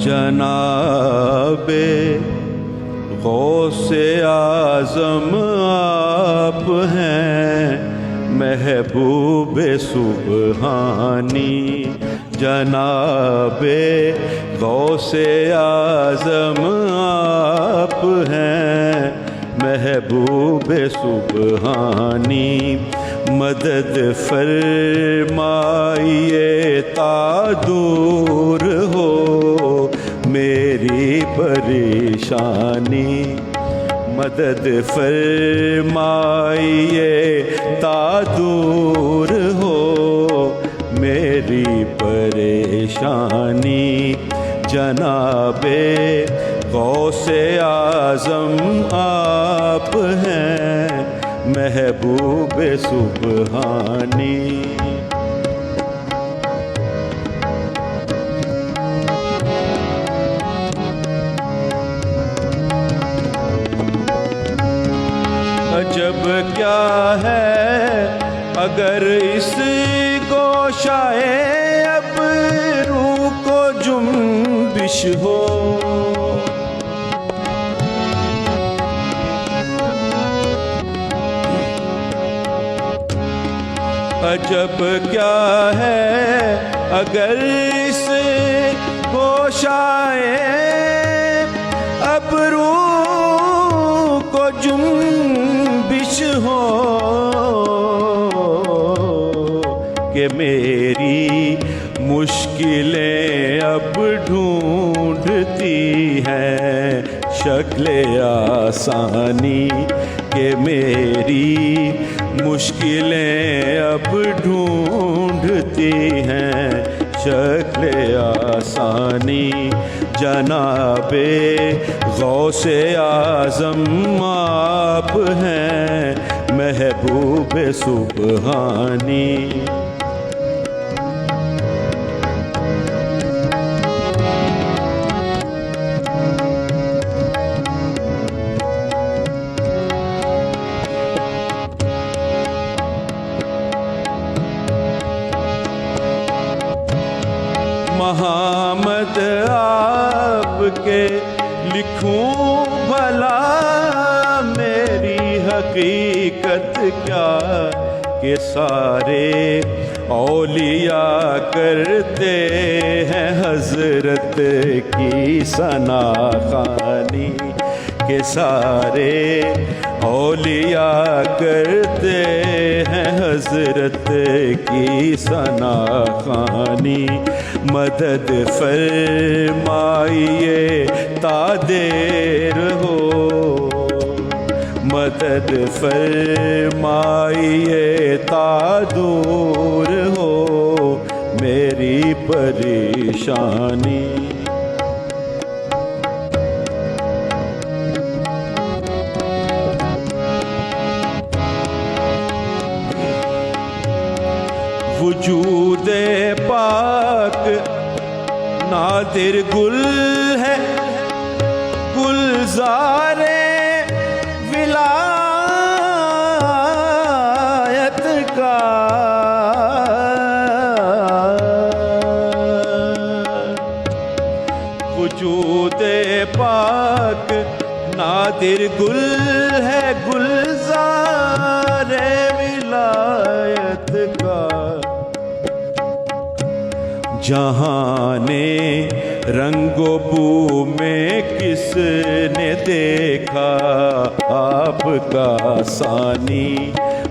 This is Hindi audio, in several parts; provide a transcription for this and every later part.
जनाबे गौसे आज़म आप हैं, महबूबे सुबहानी। जनाबे गौसे आज़म आप हैं, महबूबे सुबहानी। मदद फरमाइए ता दूर हो मेरी परेशानी। मदद फरमाइए ता दूर हो मेरी परेशानी। जनाबे गौसे आज़म आप हैं, महबूबे सुबहानी। अजब क्या है अगर इस गोशाए अबरू को जुम्बिश हो। अजब क्या है अगर इस गोशाए अबरू को जुम्बिश हो कि मेरी मुश्किलें अब ढूंढती हैं शक्ल आसानी। कि मेरी मुश्किलें अब ढूंढती हैं शक्ल आसानी। जनाबे गौसे आज़म आप हैं, महबूबे सुबहानी। महामद आपके लिखूं भला मेरी हकीकत क्या कि सारे औलिया करते हैं हज़रत की सना ख़ानी। कि सारे औलिया करते हैं हज़रत की सना ख़ानी। मदद फरमाइए ता देर हो, मदद फरमाइए ता दूर हो मेरी परेशानी। वजूदे पाक नादिर गुल है गुलज़ारे विलायत का। वजूदे पाक नादिर गुल है गुलज़ारे विलायत का। जहाने रंगो बू में किसने देखा आपका सानी।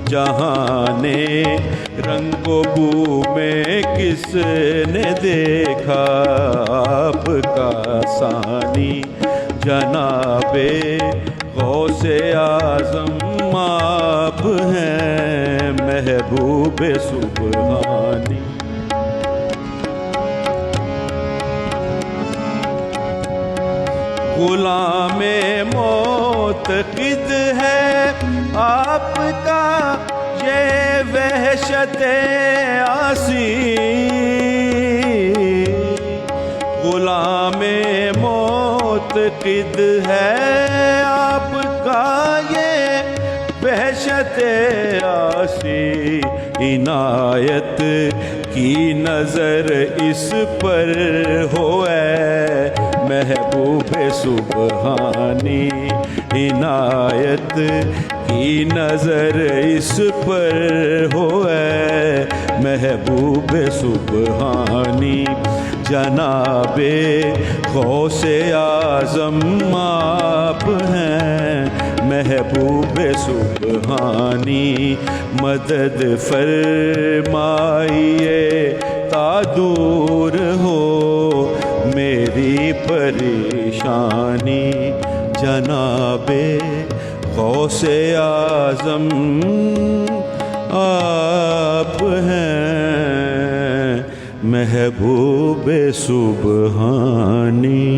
जहाने रंगो बू में किसने देखा आपका सानी। जनाबे गौसे आज़म आप हैं, महबूबे सुबहानी। गुलामे मोतक़िद है आपका ये वहशते आसी। गुलामे मोतक़िद है आपका ये वहशत आसी, इनायत की नजर इस पर होए महबूब सुबहानी, इनायत की नजर इस पर होए महबूब सुबहानी। जनाबे गौसे आज़म आप हैं महबूब सुबहानी, मदद फरमाइए ता दूर हो मेरी परेशानी। जनाबे गौसे आज़म आप हैं महबूब सुबहानी।